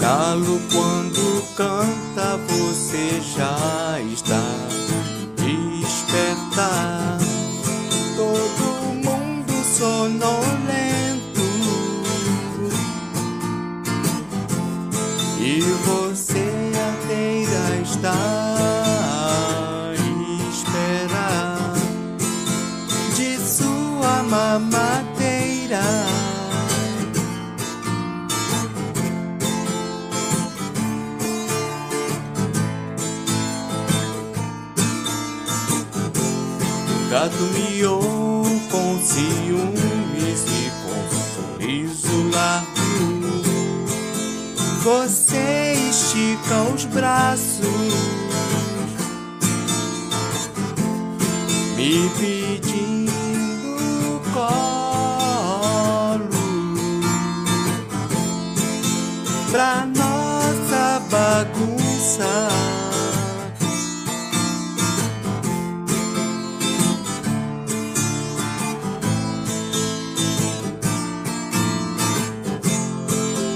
Galo, quando canta, você já está despertar. Todo mundo sonolento e você inteira está à espera de sua mamadeira. Gato miou com ciúmes e com sorriso largo. Você estica os braços, me pedindo colo pra nossa bagunça.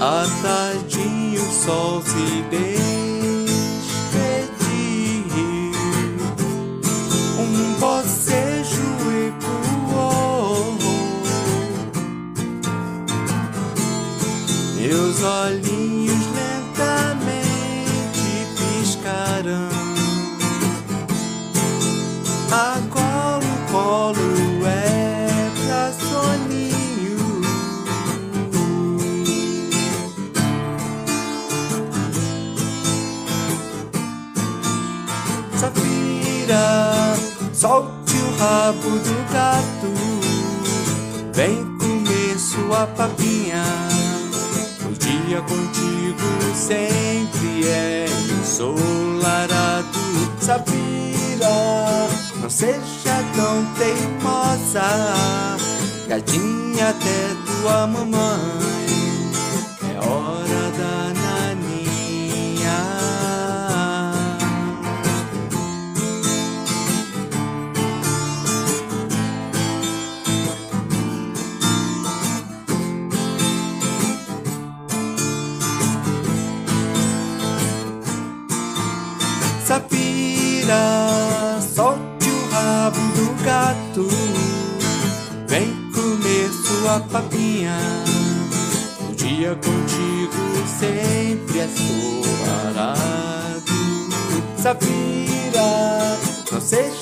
À tardinha o sol se despediu, um bocejo ecoou, meus olhinhos lentamente piscaram. Agora o colo é pra soninho. Safira, solte o rabo do gato, vem comer sua papinha. O dia contigo sempre é ensolarado. Safira, não seja tão teimosa, gatinha até tua mamãe, é hora da naninha. Safira, solte o rabo do gato, vem comer sua papinha. O dia contigo sempre é ensolarado. Safira, não seja